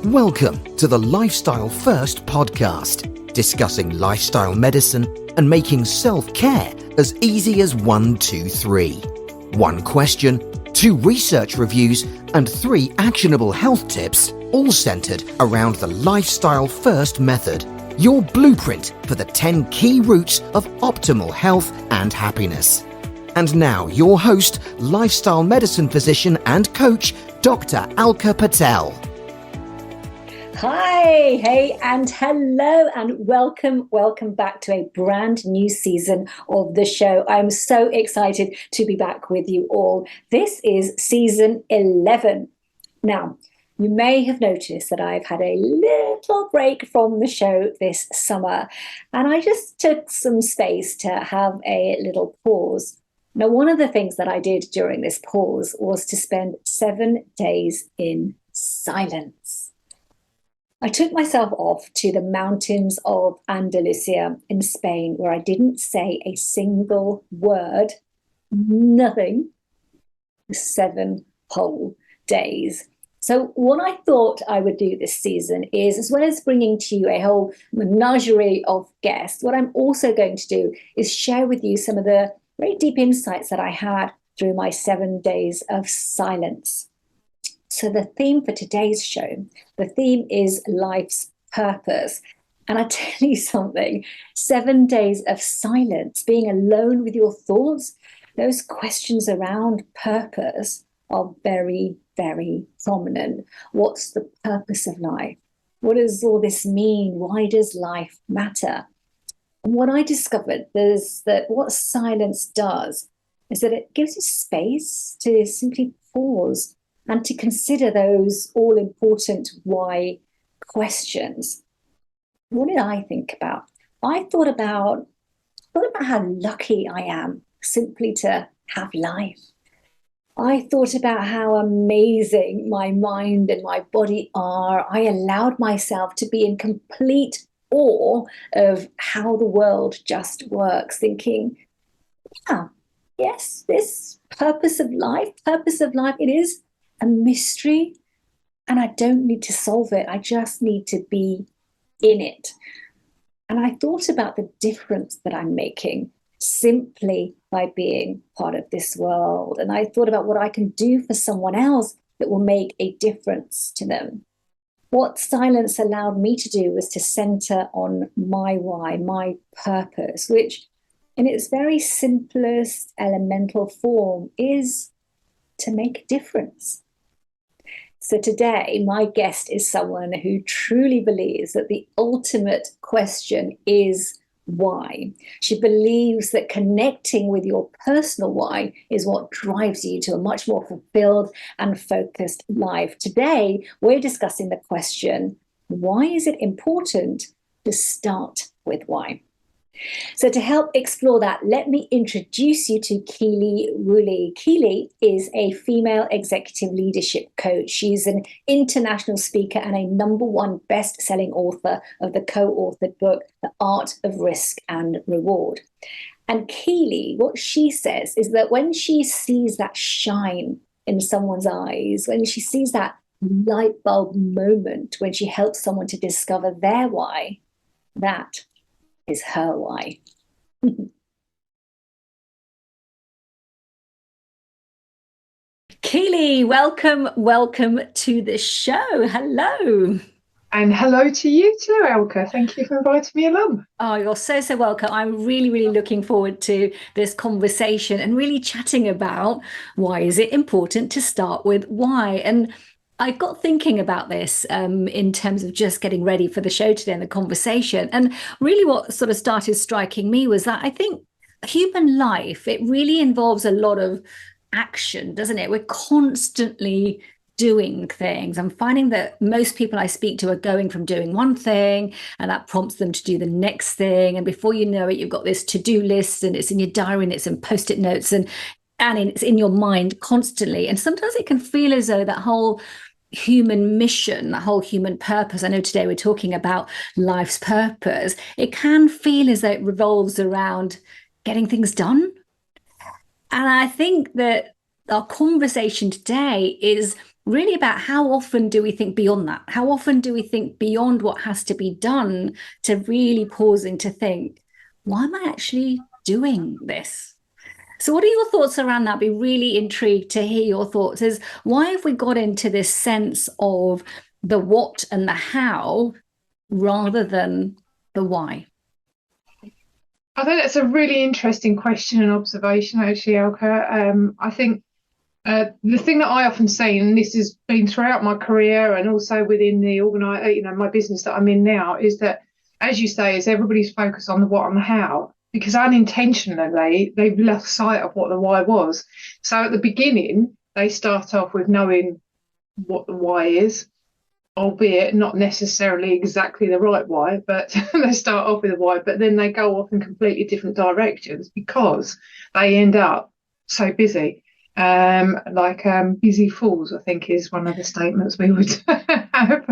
Welcome to the Lifestyle First podcast, discussing lifestyle medicine and making self-care as easy as 1, 2, 3. 1 question, 2 research reviews, and 3 actionable health tips, all centered around the Lifestyle First method, your blueprint for the 10 key routes of optimal health and happiness. And now your host, lifestyle medicine physician and coach, Dr. Alka Patel. Hi, hey, and hello, and welcome back to a brand new season of the show. I'm so excited to be back with you all. This is season 11. Now, you may have noticed that I've had a little break from the show this summer, and I just took some space to have a little pause. Now, one of the things that I did during this pause was to spend 7 days in silence. I took myself off to the mountains of Andalusia in Spain, where I didn't say a single word, nothing, for 7 whole days. So what I thought I would do this season is, as well as bringing to you a whole menagerie of guests, what I'm also going to do is share with you some of the very deep insights that I had through my 7 days of silence. So the theme for today's show, the theme is life's purpose. And I tell you something, 7 days of silence, being alone with your thoughts, those questions around purpose are very, very prominent. What's the purpose of life? What does all this mean? Why does life matter? And what I discovered is that what silence does is that it gives you space to simply pause and to consider those all-important why questions. What did I think about? I thought about how lucky I am simply to have life. I thought about how amazing my mind and my body are. I allowed myself to be in complete awe of how the world just works, thinking, this purpose of life, it is a mystery, and I don't need to solve it. I just need to be in it. And I thought about the difference that I'm making simply by being part of this world. And I thought about what I can do for someone else that will make a difference to them. What silence allowed me to do was to center on my why, my purpose, which in its very simplest elemental form is to make a difference. So today, my guest is someone who truly believes that the ultimate question is why. She believes that connecting with your personal why is what drives you to a much more fulfilled and focused life. Today, we're discussing the question, why is it important to start with why? So to help explore that, let me introduce you to Keely Woolley. Keely is a female executive leadership coach. She's an international speaker and a #1 best-selling author of the co-authored book, The Art of Risk and Reward. And Keely, what she says is that when she sees that shine in someone's eyes, when she sees that light bulb moment, when she helps someone to discover their why, that is her why. Keely, welcome to the show. Hello. And hello to you too, Elka. Thank you for inviting me along. Oh, you're so welcome. I'm really looking forward to this conversation and really chatting about why is it important to start with why. And I got thinking about this in terms of just getting ready for the show today and the conversation. And really what sort of started striking me was that I think human life, it really involves a lot of action, doesn't it? We're constantly doing things. I'm finding that most people I speak to are going from doing one thing and that prompts them to do the next thing. And before you know it, you've got this to-do list and it's in your diary and it's in post-it notes and it's in your mind constantly. And sometimes it can feel as though that whole human mission, the whole human purpose, I know today we're talking about life's purpose, it can feel as though it revolves around getting things done. And I think that our conversation today is really about how often do we think beyond that? How often do we think beyond what has to be done to really pausing to think, why am I actually doing this? So, what are your thoughts around that? I'd be really intrigued to hear your thoughts. Is why have we got into this sense of the what and the how rather than the why? I think that's a really interesting question and observation, actually, Elka. I think the thing that I often say, and this has been throughout my career and also within the my business that I'm in now, is that, as you say, is everybody's focused on the what and the how, because unintentionally they've lost sight of what the why was. So at the beginning, they start off with knowing what the why is, albeit not necessarily exactly the right why, but they start off with a why, but then they go off in completely different directions because they end up so busy. Busy fools, I think, is one of the statements we would have.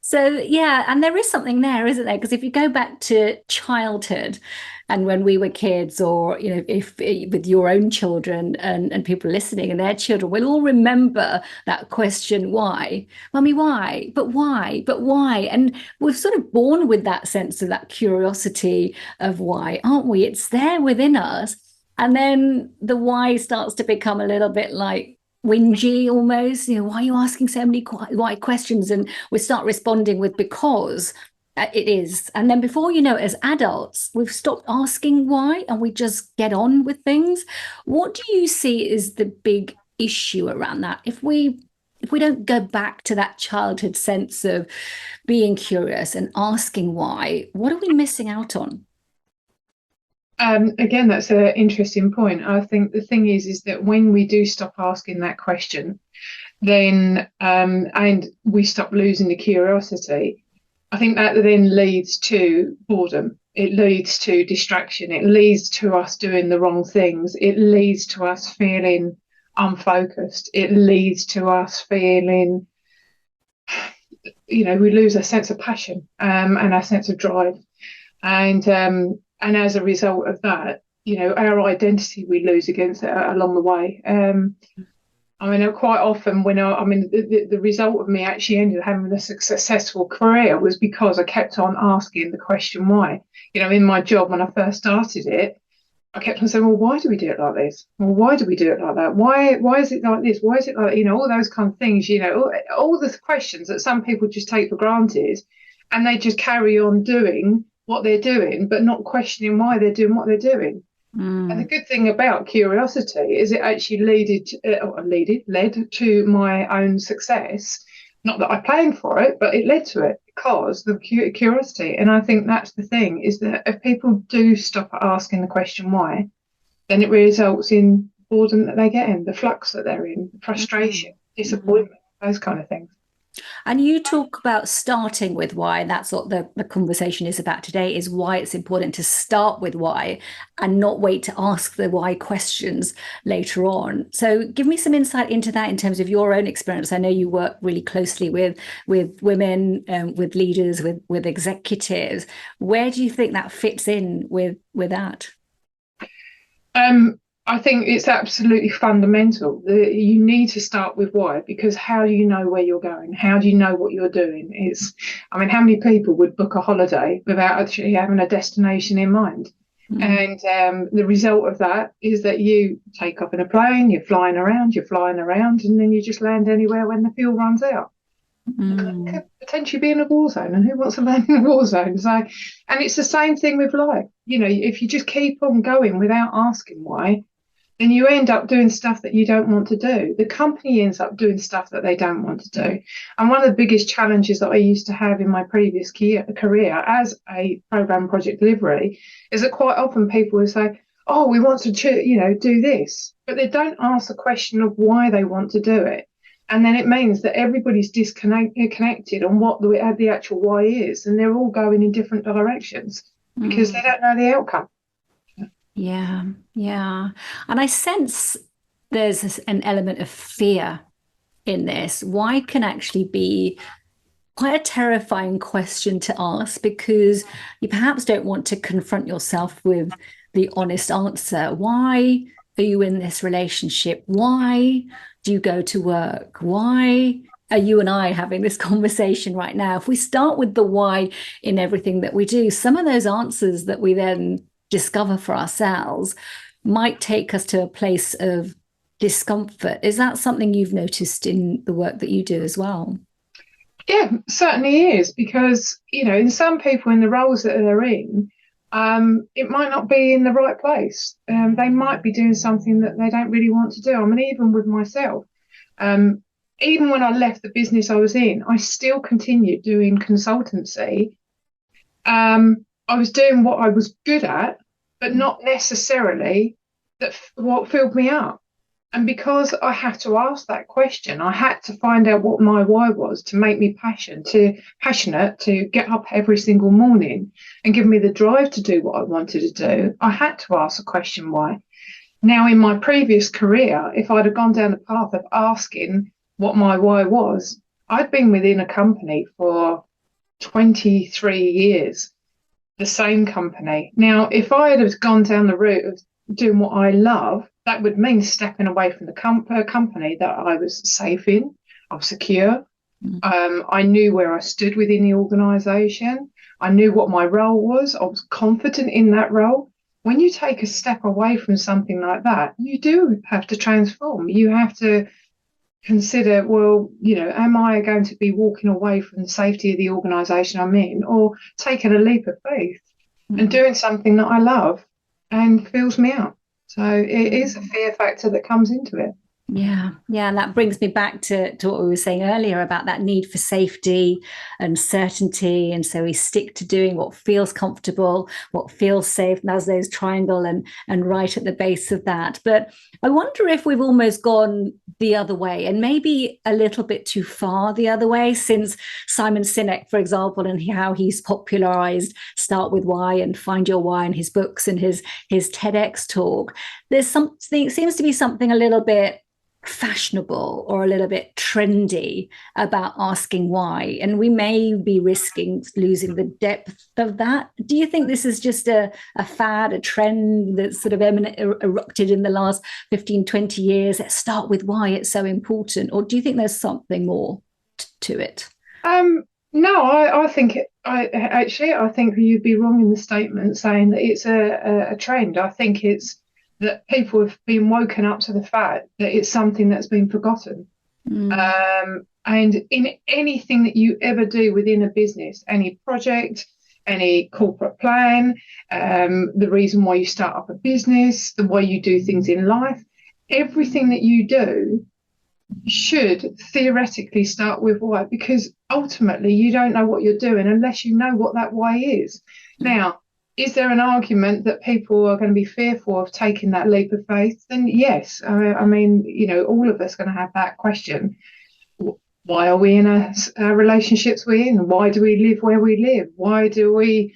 So, yeah, and there is something there, isn't there? Because if you go back to childhood and when we were kids, or, if with your own children and people listening and their children, we'll all remember that question, why? Mummy, why? But why? But why? And we're sort of born with that sense of that curiosity of why, aren't we? It's there within us. And then the why starts to become a little bit like, whingy almost, why are you asking so many why questions? And we start responding with because it is. And then before you know it, as adults, we've stopped asking why and we just get on with things. What do you see is the big issue around that? If we don't go back to that childhood sense of being curious and asking why, what are we missing out on? Again, that's an interesting point. I think the thing is that when we do stop asking that question, then and we stop losing the curiosity, I think that then leads to boredom. It leads to distraction. It leads to us doing the wrong things. It leads to us feeling unfocused. It leads to us feeling, we lose a sense of passion and our sense of drive. And as a result of that, our identity we lose against it along the way. Quite often the result of me actually ended up having a successful career was because I kept on asking the question why. In my job when I first started it, I kept on saying, well, why do we do it like this? Well, why do we do it like that? Why is it like this? Why is it like, all those kind of things, all the questions that some people just take for granted, and they just carry on doing what they're doing, but not questioning why they're doing what they're doing. And the good thing about curiosity is it actually led to my own success. Not that I planned for it, but it led to it because the curiosity. And I think that's the thing, is that if people do stop asking the question why, then it results in boredom that they get in, the flux that they're in, frustration, disappointment, those kind of things. And you talk about starting with why, and that's what the conversation is about today, is why it's important to start with why and not wait to ask the why questions later on. So give me some insight into that in terms of your own experience. I know you work really closely with women, with leaders, with executives. Where do you think that fits in with that? I think it's absolutely fundamental. You need to start with why, because how do you know where you're going? How do you know what you're doing? How many people would book a holiday without actually having a destination in mind? And the result of that is that you take up in a plane, you're flying around, and then you just land anywhere when the fuel runs out. It could potentially be in a war zone, and who wants to land in a war zone? So, and it's the same thing with life. If you just keep on going without asking why, then you end up doing stuff that you don't want to do. The company ends up doing stuff that they don't want to do. And one of the biggest challenges that I used to have in my previous career as a program project delivery is that quite often people will say, oh, we want to do this, but they don't ask the question of why they want to do it. And then it means that everybody's connected on what the actual why is, and they're all going in different directions because they don't know the outcome. Yeah. And I sense there's an element of fear in this. Why can actually be quite a terrifying question to ask, because you perhaps don't want to confront yourself with the honest answer. Why are you in this relationship? Why do you go to work? Why are you and I having this conversation right now? If we start with the why in everything that we do, some of those answers that we then discover for ourselves might take us to a place of discomfort. Is that something you've noticed in the work that you do as well? Yeah, certainly is, because, in some people in the roles that they're in, it might not be in the right place. They might be doing something that they don't really want to do. I mean, even with myself, even when I left the business I was in, I still continued doing consultancy. I was doing what I was good at, but not necessarily what filled me up. And because I had to ask that question, I had to find out what my why was to make me passionate to get up every single morning and give me the drive to do what I wanted to do. I had to ask the question why. Now, in my previous career, if I'd have gone down the path of asking what my why was, I'd been within a company for 23 years, the same company. Now, if I had have gone down the route of doing what I love, that would mean stepping away from the company that I was safe in, I was secure. I knew where I stood within the organisation. I knew what my role was. I was confident in that role. When you take a step away from something like that, you do have to transform. You have to consider, well, am I going to be walking away from the safety of the organisation I'm in, or taking a leap of faith and doing something that I love and fills me up? So it is a fear factor that comes into it. Yeah. And that brings me back to what we were saying earlier about that need for safety and certainty. And so we stick to doing what feels comfortable, what feels safe. And there's those triangle and right at the base of that. But I wonder if we've almost gone the other way, and maybe a little bit too far the other way, since Simon Sinek, for example, and how he's popularized Start With Why and Find Your Why in his books and his TEDx talk. There's something, seems to be something a little bit fashionable or a little bit trendy about asking why, and we may be risking losing the depth of that. Do you think this is just a fad, a trend that's sort of erupted in the last 15-20 years? Let's start with why it's so important, or do you think there's something more to it? No, I think I think you'd be wrong in the statement saying that it's a trend. I think it's that people have been woken up to the fact that it's something that's been forgotten. And in anything that you ever do within a business, any project, any corporate plan, the reason why you start up a business, the way you do things in life, everything that you do should theoretically start with why, because ultimately you don't know what you're doing unless you know what that why is. Now, is there an argument that people are going to be fearful of taking that leap of faith? Then yes. I mean, all of us are going to have that question. Why are we in our relationships we're in? Why do we live where we live? Why do we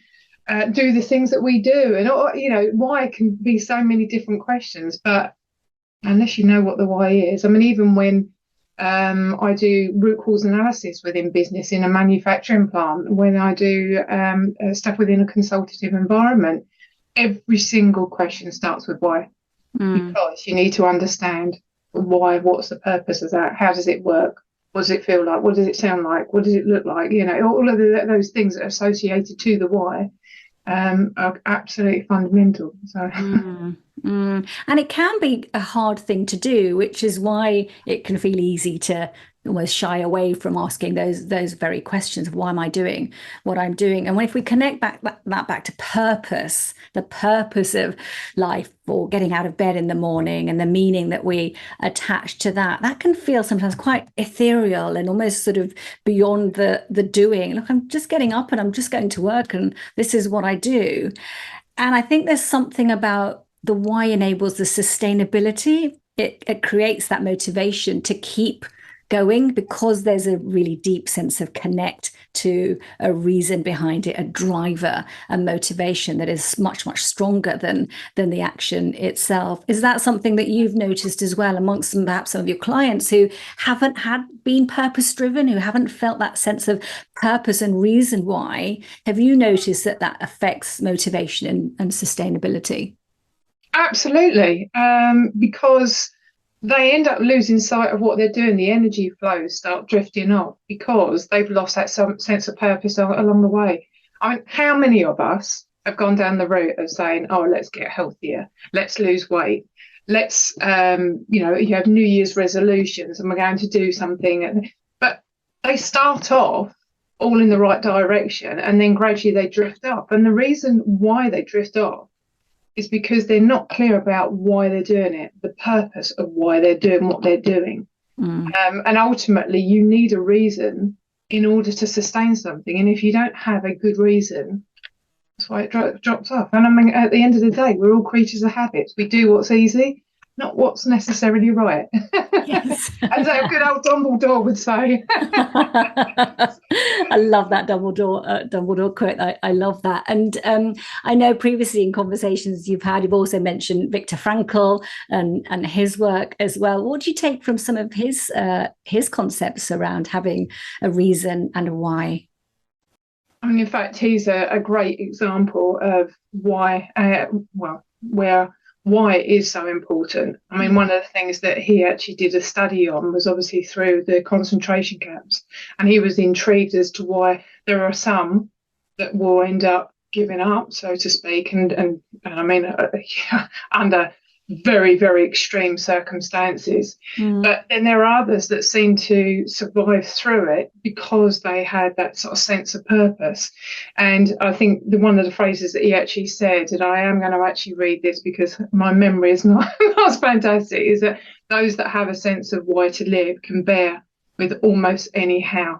do the things that we do? And, why can be so many different questions. But unless you know what the why is, I mean, even when I do root cause analysis within business in a manufacturing plant, when I do stuff within a consultative environment, every single question starts with why. Because you need to understand why, what's the purpose of that, how does it work, what does it feel like, what does it sound like, what does it look like, all of those things that are associated to the why are absolutely fundamental. So And it can be a hard thing to do, which is why it can feel easy to almost shy away from asking those very questions of why am I doing what I'm doing. And if we connect that back to purpose, the purpose of life, or getting out of bed in the morning, and the meaning that we attach to that can feel sometimes quite ethereal and almost sort of beyond the doing. Look, I'm just getting up and I'm just going to work and this is what I do. And I think there's something about the why enables the sustainability. It creates that motivation to keep going because there's a really deep sense of connect to a reason behind it, a driver, a motivation that is much, much stronger than the action itself. Is that something that you've noticed as well amongst perhaps some of your clients who haven't been purpose driven, who haven't felt that sense of purpose and reason why? Have you noticed that affects motivation and sustainability? Absolutely, because they end up losing sight of what they're doing. The energy flows start drifting off because they've lost that some sense of purpose along the way. I mean, how many of us have gone down the route of saying, "Oh, let's get healthier, let's lose weight, let's," you have New Year's resolutions, and we're going to do something, but they start off all in the right direction, and then gradually they drift off. And the reason why they drift off is because they're not clear about why they're doing it, the purpose of why they're doing what they're doing. And ultimately, you need a reason in order to sustain something. And if you don't have a good reason, that's why it drops off. And I mean, at the end of the day, we're all creatures of habits. We do what's easy, not what's necessarily right. Yes. As a good old Dumbledore would say. I love that Dumbledore quote. I love that. And I know previously in conversations you've had, you've also mentioned Viktor Frankl and his work as well. What do you take from some of his concepts around having a reason and a why? I mean, in fact, he's a great example of why, why it is so important. I mean, one of the things that he actually did a study on was obviously through the concentration camps, and he was intrigued as to why there are some that will end up giving up, so to speak, and I mean, under very, very extreme circumstances. But then there are others that seem to survive through it because they had that sort of sense of purpose. And I think one of the phrases that he actually said, and I am going to actually read this because my memory is not as fantastic, is that those that have a sense of why to live can bear with almost any how.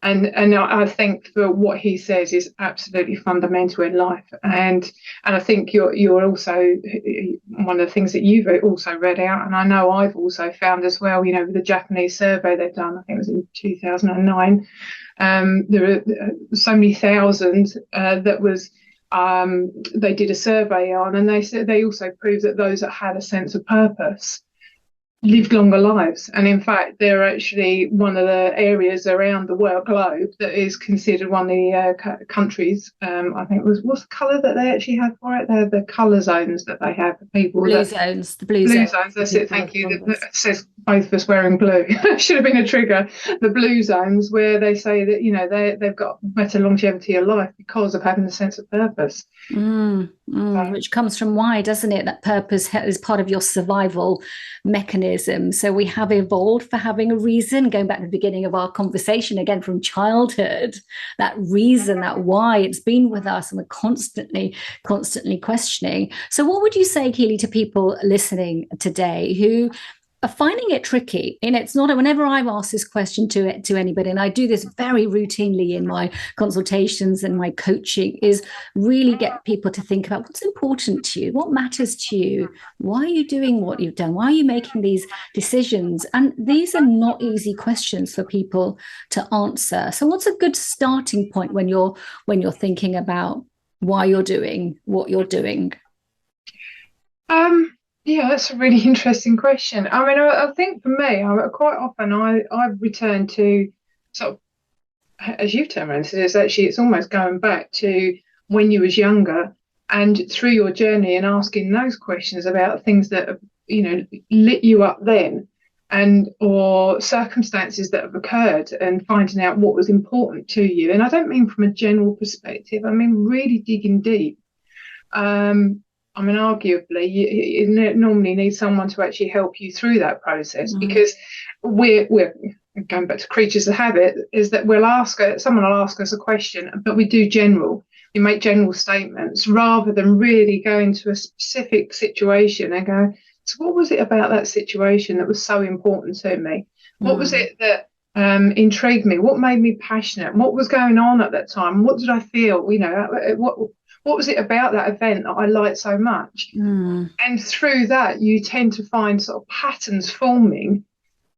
And I think for what he says is absolutely fundamental in life. And I think you're also, one of the things that you've also read out, and I know I've also found as well, with the Japanese survey they've done, I think it was in 2009, there are so many thousands that was they did a survey on, and they said they also proved that those that had a sense of purpose lived longer lives. And in fact, they're actually one of the areas around the world globe that is considered one of the countries. I think it was, what's the colour that they actually have for it? The colour zones that they have for people. Blue zones. The blue zones. That's it. Thank you. It says both of us wearing blue. Should have been a trigger. The blue zones, where they say that they've got better longevity of life because of having a sense of purpose. Which comes from why, doesn't it? That purpose is part of your survival mechanism. So we have evolved for having a reason, going back to the beginning of our conversation again from childhood, that reason, that why, it's been with us, and we're constantly questioning. So what would you say, Keely, to people listening today who are finding it tricky? And it's not, whenever I've asked this question to anybody, and I do this very routinely in my consultations and my coaching, is really get people to think about what's important to you, what matters to you, why are you doing what you've done, why are you making these decisions? And these are not easy questions for people to answer. So what's a good starting point when you're thinking about why you're doing what you're doing? Yeah, that's a really interesting question. I mean, I think for me, quite often I return to sort of, as you've turned around, it's almost going back to when you was younger, and through your journey and asking those questions about things that have, lit you up then, and or circumstances that have occurred, and finding out what was important to you. And I don't mean from a general perspective, I mean really digging deep. I mean, arguably, you normally need someone to actually help you through that process, because we're going back to creatures of habit, is that someone will ask us a question, but we make general statements rather than really go into a specific situation and go, so what was it about that situation that was so important to me? What was it that intrigued me? What made me passionate? What was going on at that time? What did I feel? What was it about that event that I liked so much? And through that, you tend to find sort of patterns forming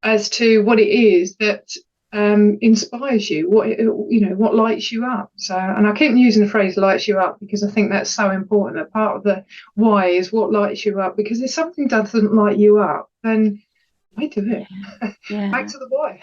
as to what it is that inspires you, what lights you up. So, and I keep using the phrase lights you up because I think that's so important. A part of the why is what lights you up, because if something doesn't light you up, then why do it? Yeah. Back to the why.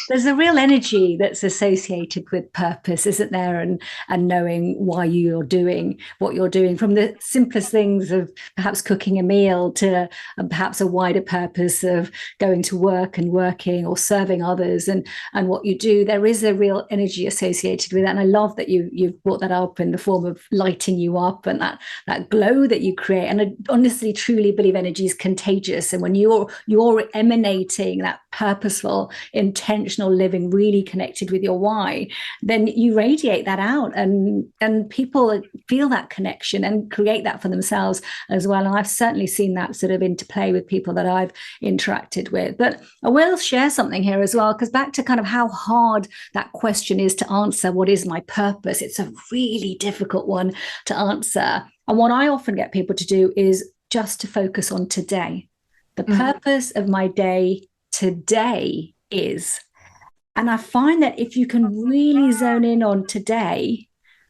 There's a real energy that's associated with purpose, isn't there? And knowing why you're doing what you're doing, from the simplest things of perhaps cooking a meal to perhaps a wider purpose of going to work and working or serving others, and what you do. There is a real energy associated with that. And I love that you've brought that up in the form of lighting you up and that glow that you create. And I honestly, truly believe energy is contagious. And when you're emanating that purposeful, intentional living, really connected with your why, then you radiate that out, and people feel that connection and create that for themselves as well. And I've certainly seen that sort of interplay with people that I've interacted with. But I will share something here as well, because back to kind of how hard that question is to answer, what is my purpose? It's a really difficult one to answer. And what I often get people to do is just to focus on today. The purpose of my day today is. And I find that if you can really zone in on today,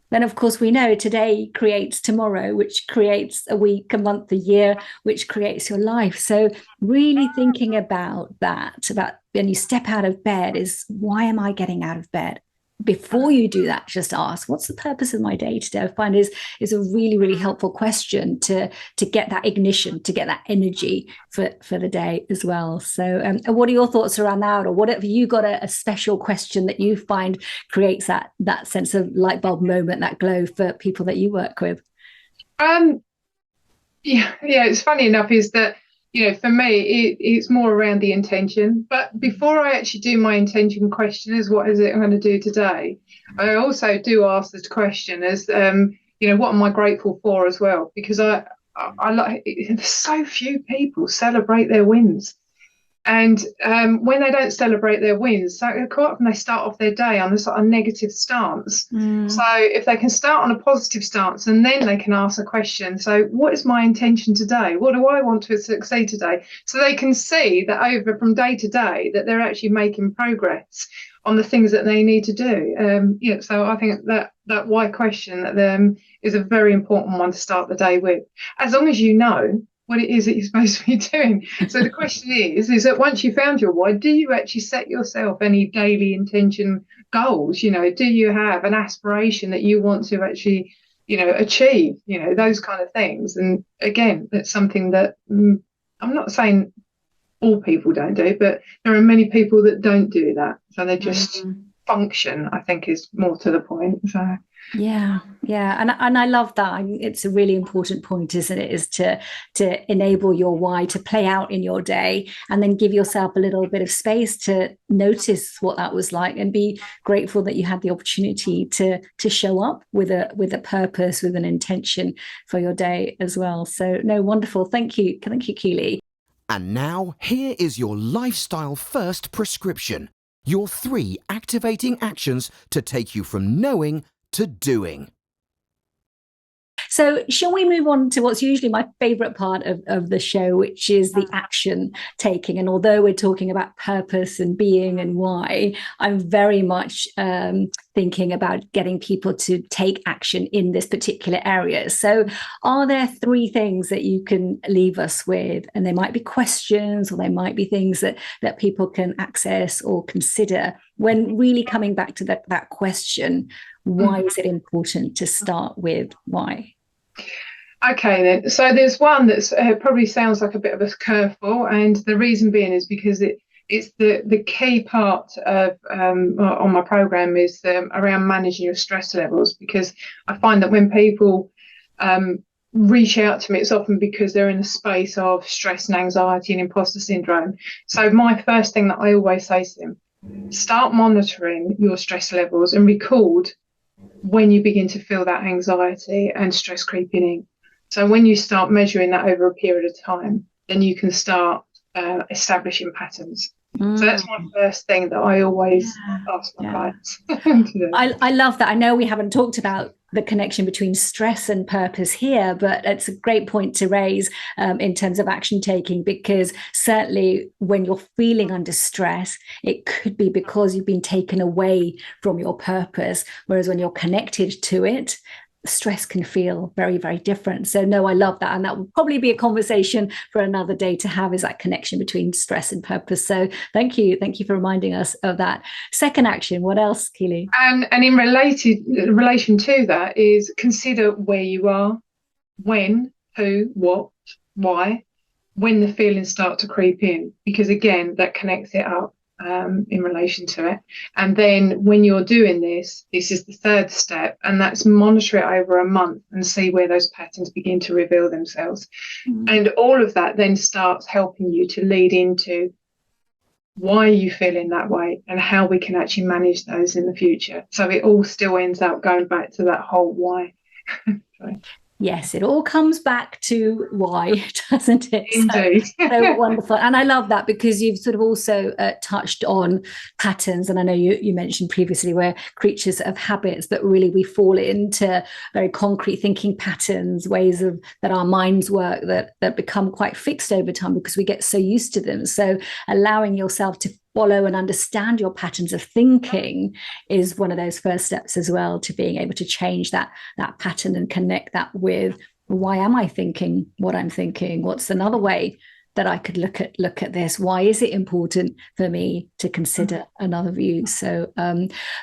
then of course we know today creates tomorrow, which creates a week, a month, a year, which creates your life. So really thinking about that, about when you step out of bed, is why am I getting out of bed? Before you do that, just ask, what's the purpose of my day today? I find is a really, really helpful question to get that ignition, to get that energy for the day as well. So what are your thoughts around that? Or what have you got a special question that you find creates that sense of light bulb moment, that glow for people that you work with? Yeah, it's funny enough is that, for me, it's more around the intention. But before I actually do my intention question is, what is it I'm going to do today? I also do ask this question as, what am I grateful for as well? Because I like, so few people celebrate their wins. And when they don't celebrate their wins, so quite often they start off their day on a sort of negative stance. So if they can start on a positive stance, and then they can ask a question, so what is my intention today? What do I want to succeed today? So they can see that over from day to day that they're actually making progress on the things that they need to do. So I think that why question is a very important one to start the day with, as long as you know what it is that you're supposed to be doing. So the question is that once you found your why, do you actually set yourself any daily intention goals? Do you have an aspiration that you want to actually, achieve, those kind of things? And again, that's something that I'm not saying all people don't do, but there are many people that don't do that. So they just function, I think, is more to the point. So Yeah. And I love that. It's a really important point, isn't it? Is to enable your why to play out in your day, and then give yourself a little bit of space to notice what that was like, and be grateful that you had the opportunity to show up with a purpose, with an intention for your day as well. So no, wonderful. Thank you, Keely. And now, here is your lifestyle first prescription. Your 3 activating actions to take you from knowing to doing. So shall we move on to what's usually my favorite part of the show, which is the action taking? And although we're talking about purpose and being and why, I'm very much thinking about getting people to take action in this particular area. So are there 3 things that you can leave us with? And they might be questions, or they might be things that people can access or consider when really coming back to that question, why is it important to start with why? Okay, then. So there's one that's probably sounds like a bit of a curveball, and the reason being is because it's the key part of on my program is around managing your stress levels. Because I find that when people reach out to me, it's often because they're in a space of stress and anxiety and imposter syndrome. So my first thing that I always say to them: start monitoring your stress levels and record when you begin to feel that anxiety and stress creeping in. So when you start measuring that over a period of time, then you can start establishing patterns. So that's my first thing that I always ask my clients to do. I love that. I know we haven't talked about the connection between stress and purpose here, but it's a great point to raise in terms of action taking, because certainly when you're feeling under stress, it could be because you've been taken away from your purpose, whereas when you're connected to it, stress can feel very, very different. So no, I love that. And that will probably be a conversation for another day to have, is that connection between stress and purpose. So thank you. Thank you for reminding us of that. Second action, what else, Keely? And in relation to that is consider where you are, when, who, what, why, when the feelings start to creep in, because again, that connects it up. In relation to it. And then when you're doing this is the third step, and that's monitor it over a month and see where those patterns begin to reveal themselves. And all of that then starts helping you to lead into why are you feeling that way and how we can actually manage those in the future. So it all still ends up going back to that whole why. Yes, it all comes back to why, doesn't it? Indeed. So wonderful. And I love that, because you've sort of also touched on patterns. And I know you mentioned previously we're creatures of habits, but really we fall into very concrete thinking patterns, ways of that our minds work that become quite fixed over time because we get so used to them. So allowing yourself to follow and understand your patterns of thinking is one of those first steps as well, to being able to change that pattern and connect that with, why am I thinking what I'm thinking? What's another way that I could look at this? Why is it important for me to consider another view? So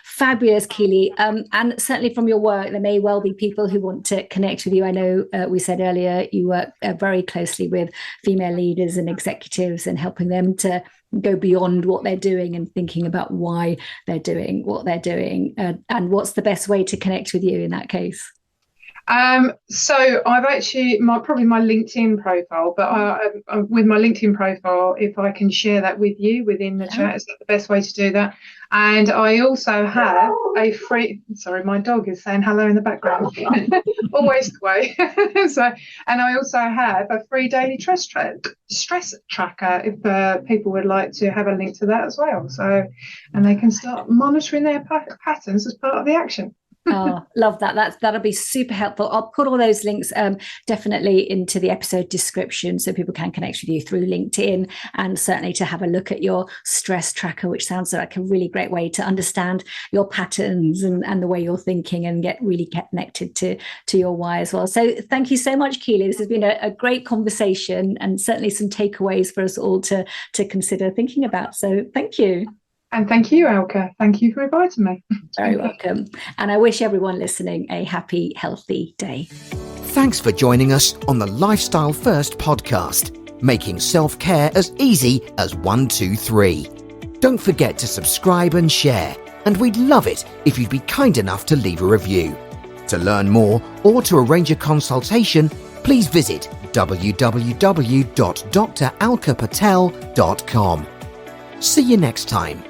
fabulous, Keely. And certainly from your work, there may well be people who want to connect with you. I know we said earlier you work very closely with female leaders and executives and helping them to go beyond what they're doing and thinking about why they're doing what they're doing. And what's the best way to connect with you in that case? So I've actually probably my LinkedIn profile, but with my LinkedIn profile, if I can share that with you within the chat, is that the best way to do that? And I also have a free, sorry, my dog is saying hello in the background, always the way. And I also have a free daily stress tracker if people would like to have a link to that as well. So, and they can start monitoring their patterns as part of the action. Oh, love that. That'll be super helpful. I'll put all those links definitely into the episode description so people can connect with you through LinkedIn, and certainly to have a look at your stress tracker, which sounds like a really great way to understand your patterns and the way you're thinking and get really connected to your why as well. So thank you so much, Keely. This has been a great conversation and certainly some takeaways for us all to consider thinking about. So thank you. And thank you, Elke. Thank you for inviting me. Very welcome. And I wish everyone listening a happy, healthy day. Thanks for joining us on the Lifestyle First podcast, making self-care as easy as 1, 2, 3. Don't forget to subscribe and share, and we'd love it if you'd be kind enough to leave a review. To learn more or to arrange a consultation, please visit www.dralkapatel.com. See you next time.